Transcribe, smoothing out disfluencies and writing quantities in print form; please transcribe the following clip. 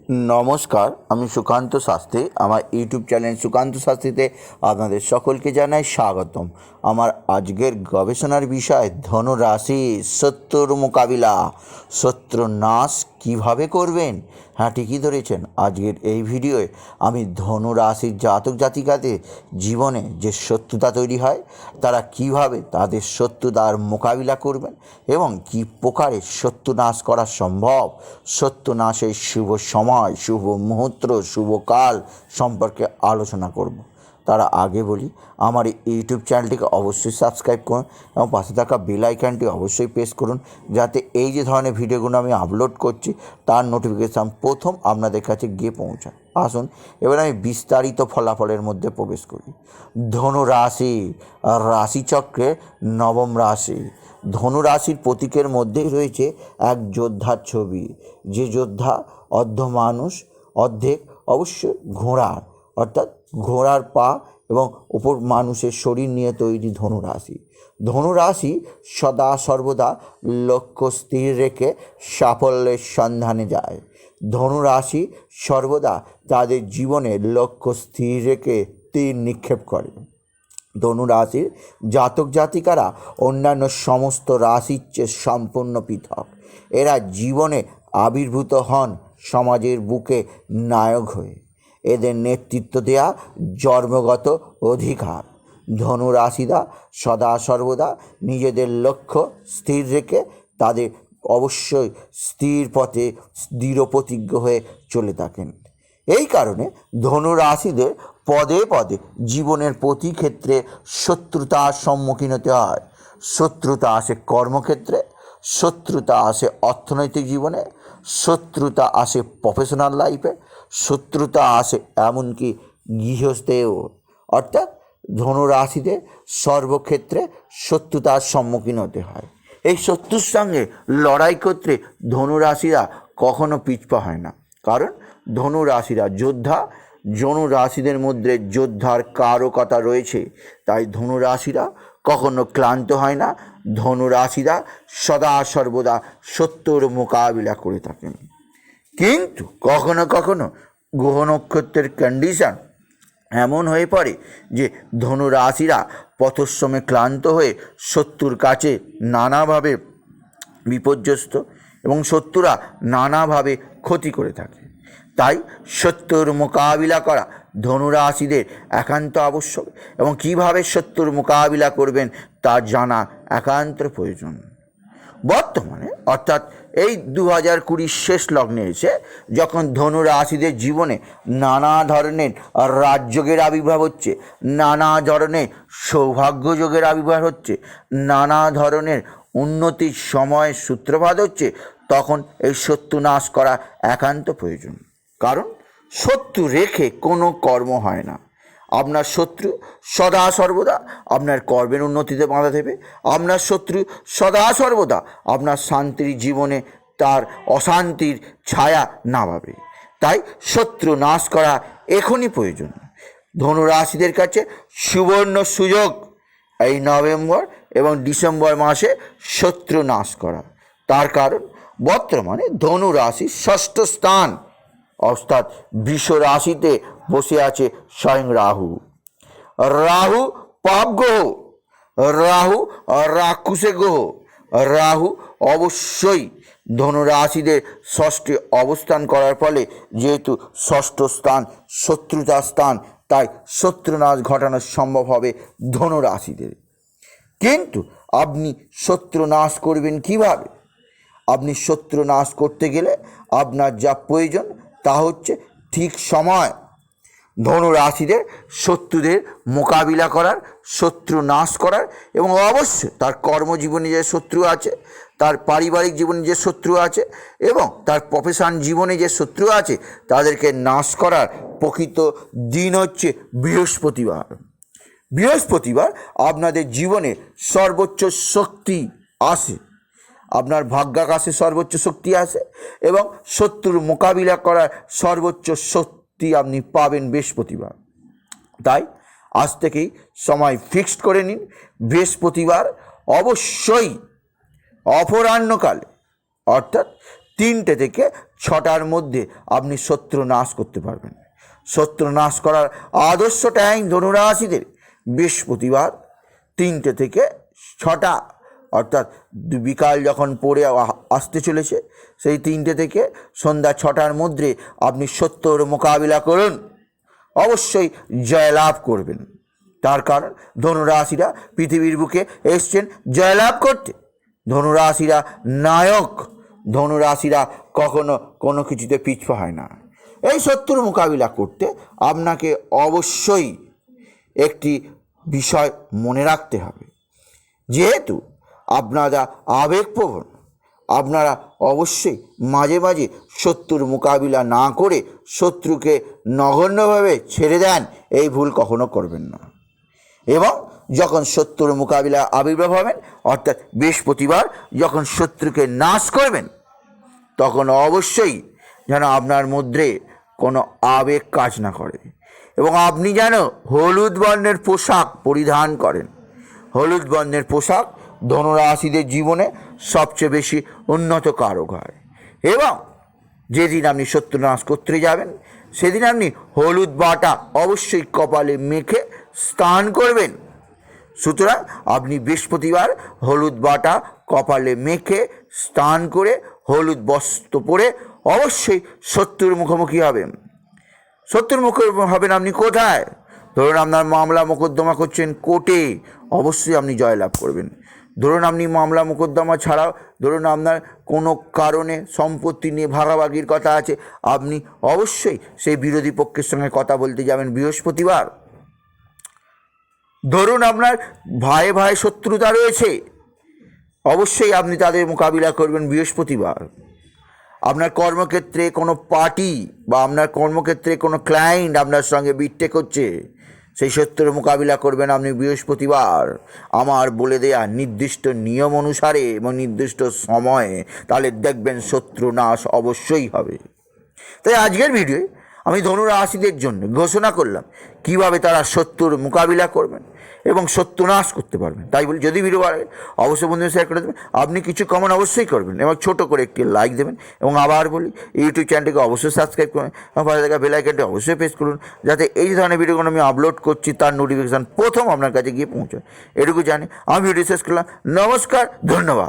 নমস্কার, আমি সুকান্ত শাস্ত্রী। আমার ইউটিউব চ্যানেল সুকান্ত শাস্ত্রীতে আপনাদের সকলকে জানাই স্বাগতম। আমার আজকের গবেষণার বিষয় ধনু রাশি শত্রুর মোকাবিলা, শত্রু নাশ কীভাবে করবেন। হ্যাঁ, ঠিকই ধরেছেন। আজকের এই ভিডিওয়ে আমি ধনু রাশির জাতক জাতিকাদের জীবনে যে শত্রুতা তৈরি হয় তারা কিভাবে তাদের শত্রুতার মোকাবিলা করবেন এবং কী প্রকারে শত্রু নাশ করা সম্ভব, শত্রু নাশের শুভ সময়, শুভ মুহূর্ত, শুভ কাল সম্পর্কে আলোচনা করব। তার আগে বলি, আমার এই ইউটিউব চ্যানেলটিকে অবশ্যই সাবস্ক্রাইব করুন এবং পাশে থাকা বেল আইকনটি অবশ্যই প্রেস করুন, যাতে এই যে ধরনের ভিডিওগুলো আমি আপলোড করছি তার নোটিফিকেশান প্রথম আপনাদের কাছে গিয়ে পৌঁছায়। আসুন এবার আমি বিস্তারিত ফলাফলের মধ্যে প্রবেশ করি। ধনু রাশি, রাশিচক্রের নবম রাশি। ধনু রাশির প্রতীকের মধ্যেই রয়েছে এক যোদ্ধার ছবি, যে যোদ্ধা অর্ধ মানুষ অর্ধেক অবশ্যই ঘোড়ার, অর্থাৎ ঘোড়ার পা এবং ওপর মানুষের শরীর নিয়ে তৈরি ধনু রাশি। ধনু রাশি সদা সর্বদা লক্ষ্য স্থির রেখে সাফল্যের সন্ধানে যায়। ধনু রাশি সর্বদা তাদের জীবনে লক্ষ্য স্থির রেখে তীর নিক্ষেপ করে। ধনু রাশির জাতক জাতিকারা অন্যান্য সমস্ত রাশির চেয়ে সম্পূর্ণ পৃথক। এরা জীবনে আবির্ভূত হন সমাজের বুকে নায়ক হয়ে। এদের নেতৃত্ব দেয়া জন্মগত অধিকার। ধনু রাশিরা সদা সর্বদা নিজেদের লক্ষ্য স্থির রেখে তাদের অবশ্যই স্থির পথে দৃঢ় প্রতিজ্ঞ হয়ে চলে থাকেন। এই কারণে ধনু রাশিদের পদে পদে জীবনের প্রতি ক্ষেত্রে শত্রুতার সম্মুখীন হতে হয়। শত্রুতা আসে কর্মক্ষেত্রে, শত্রুতা আসে অর্থনৈতিক জীবনে, শত্রুতা আসে প্রফেশনাল লাইফে, শত্রুতা আসে এমনকি গৃহস্থেও। অর্থাৎ ধনু রাশিদের সর্বক্ষেত্রে শত্রুতার সম্মুখীন হতে হয়। এই শত্রুর সঙ্গে লড়াই করতে ধনু রাশিরা কখনো পিছপা হয় না, কারণ ধনু রাশিরা যোদ্ধা। ধনু রাশিদের মধ্যে যোদ্ধার কারকতা রয়েছে, তাই ধনু রাশিরা কখনো ক্লান্ত হয় না। ধনু রাশিরা সদা সর্বদা শত্রুর মোকাবিলা করে থাকেন। কিন্তু কখনো কখনো গ্রহ নক্ষত্রের কন্ডিশন এমন হয়ে পড়ে যে ধনু রাশিরা পথশ্রমে ক্লান্ত হয়ে শত্রুর কাছে নানাভাবে বিপর্যস্ত এবং শত্রুরা নানাভাবে ক্ষতি করে থাকে। তাই শত্রুর মোকাবিলা করা ধনু রাশিদের একান্ত আবশ্যক এবং কীভাবে শত্রুর মোকাবিলা করবেন তা জানা একান্ত প্রয়োজন। বর্তমানে অর্থাৎ এই 2020 শেষ লগ্নে এসে যখন ধনু রাশিদের জীবনে নানা ধরনের রাজযোগের আবির্ভাব হচ্ছে, নানা ধরনের সৌভাগ্যযোগের আবির্ভাব হচ্ছে, নানা ধরনের উন্নতির সময় সূত্রপাত হচ্ছে, তখন এই শত্রু নাশ করা একান্ত প্রয়োজন। কারণ শত্রু রেখে কোনো কর্ম হয় না। আপনার শত্রু সদা সর্বদা আপনার কর্মের উন্নতিতে বাধা দেবে। আপনার শত্রু সদা সর্বদা আপনার শান্তির জীবনে তার অশান্তির ছায়া নামাবে। তাই শত্রু নাশ করা এখনই প্রয়োজন। ধনু রাশিদের কাছে সুবর্ণ সুযোগ এই নভেম্বর এবং ডিসেম্বর মাসে শত্রু নাশ করা। তার কারণ বর্তমানে ধনু রাশির ষষ্ঠ স্থান অর্থাৎ বৃষ রাশিতে বসে আছে স্বয়ং রাহু। রাহু পাপ গ্রহ, রাহু রাক্ষসে গ্রহ। রাহু অবশ্যই ধনু রাশিদের ষষ্ঠে অবস্থান করার ফলে, যেহেতু ষষ্ঠ স্থান শত্রুতার স্থান, তাই শত্রুনাশ ঘটানো সম্ভব হবে ধনু রাশিদের। কিন্তু আপনি শত্রু নাশ করবেন কিভাবে? আপনি শত্রু নাশ করতে গেলে আপনার যা প্রয়োজন তা হচ্ছে ঠিক সময় ধনু রাশিদের শত্রুদের মোকাবিলা করার, শত্রু নাশ করার এবং অবশ্যই তার কর্মজীবনে যে শত্রু আছে, তার পারিবারিক জীবনে যে শত্রু আছে এবং তার প্রফেশন জীবনে যে শত্রু আছে, তাদেরকে নাশ করার প্রকৃত দিন হচ্ছে বৃহস্পতিবার। বৃহস্পতিবার আপনাদের জীবনে সর্বোচ্চ শক্তি আসে, আপনার ভাগ্যাকাশে সর্বোচ্চ শক্তি আসে এবং শত্রুর মোকাবিলা করার সর্বোচ্চ শক্তি আপনি পাবেন বৃহস্পতিবার। তাই আজ থেকেই সময় ফিক্সড করে নিন। বৃহস্পতিবার অবশ্যই অপরাহ্নকালে অর্থাৎ 3টে থেকে 6টার মধ্যে আপনি শত্রু নাশ করতে পারবেন। শত্রু নাশ করার আদর্শ টাইম ধনুরাশিদের বৃহস্পতিবার 3টে থেকে 6টা, অর্থাৎ বিকাল যখন পড়ে আসতে চলেছে সেই 3টে থেকে সন্ধ্যা 6টার মধ্যে আপনি শত্রুর মোকাবিলা করুন, অবশ্যই জয়লাভ করবেন। তার কারণ ধনুরাশিরা পৃথিবীর বুকে এসছেন জয়লাভ করতে। ধনুরাশিরা নায়ক, ধনুরাশিরা কখনো কোনো কিছুতে পিছপা হয় না। এই শত্রুর মোকাবিলা করতে আপনাকে অবশ্যই একটি বিষয় মনে রাখতে হবে, যেহেতু আপনারা আবেগপ্রবণ, আপনারা অবশ্যই মাঝে মাঝে শত্রুর মোকাবিলা না করে শত্রুকে নগণ্যভাবে ছেড়ে দেন, এই ভুল কখনো করবেন না। এবং যখন শত্রুর মোকাবিলা আবির্ভাব হবেন, অর্থাৎ বৃহস্পতিবার যখন শত্রুকে নাশ করবেন, তখন অবশ্যই যেন আপনার মধ্যে কোনো আবেগ কাজ না করে এবং আপনি যেন হলুদ বর্ণের পোশাক পরিধান করেন। হলুদ বর্ণের পোশাক ধনুরাশিদের জীবনে সবচেয়ে বেশি উন্নত কারক হয়। এবং যেদিন আপনি শত্রু নাশ করতে যাবেন সেদিন আপনি হলুদ বাটা অবশ্যই কপালে মেখে স্নান করবেন। সুতরাং আপনি বৃহস্পতিবার হলুদ বাটা কপালে মেখে স্নান করে হলুদ বস্ত্র পরে অবশ্যই শত্রুর মুখোমুখি হবেন। শত্রুর মুখোমুখি হবেন আপনি কোথায়? ধরুন আপনার মামলা মোকদ্দমা করছেন কোর্টে, অবশ্যই আপনি জয়লাভ করবেন। ধরুন আপনি মামলা মোকদ্দমা ছাড়াও ধরুন আপনার কোনো কারণে সম্পত্তি নিয়ে ভাগাভাগির কথা আছে, আপনি অবশ্যই সেই বিরোধী পক্ষের সঙ্গে কথা বলতে যাবেন বৃহস্পতিবার। ধরুন আপনার ভাই ভাই শত্রুতা রয়েছে, অবশ্যই আপনি তাদের মোকাবিলা করবেন বৃহস্পতিবার। আপনার কর্মক্ষেত্রে কোনো পার্টি বা আপনার কর্মক্ষেত্রে কোনো ক্লায়েন্ট আপনার সঙ্গে বিট্টে করছে, সেই শত্রুর মোকাবিলা করবেন আপনি বৃহস্পতিবার আমার বলে দেয়া নির্দিষ্ট নিয়ম অনুসারে এবং নির্দিষ্ট সময়ে, তাহলে দেখবেন শত্রু নাশ অবশ্যই হবে। তাই আজকের ভিডিওয়ে আমি ধনুরাশিদের জন্য ঘোষণা করলাম কিভাবে তারা শত্রুর মোকাবিলা করবেন এবং শত্রু নাশ করতে পারবেন। তাই বলি যদি ভিডিও ভালো লাগে অবশ্যই বন্ধুদের শেয়ার করে দেবেন, আপনি কিছু কমেন্ট অবশ্যই করবেন এবং ছোটো করে একটি লাইক দেবেন। এবং আবার বলি ইউটিউব চ্যানেলটিকে অবশ্যই সাবস্ক্রাইব করুন এবং পাশে থাকা বেল আইকনটি অবশ্যই প্রেস করুন, যাতে এই ধরনের ভিডিওগুলো আমি আপলোড করছি তার নোটিফিকেশান প্রথম আপনার কাছে গিয়ে পৌঁছায়। এটুকু জানি আমি ভিডিও শেষ করলাম। নমস্কার, ধন্যবাদ।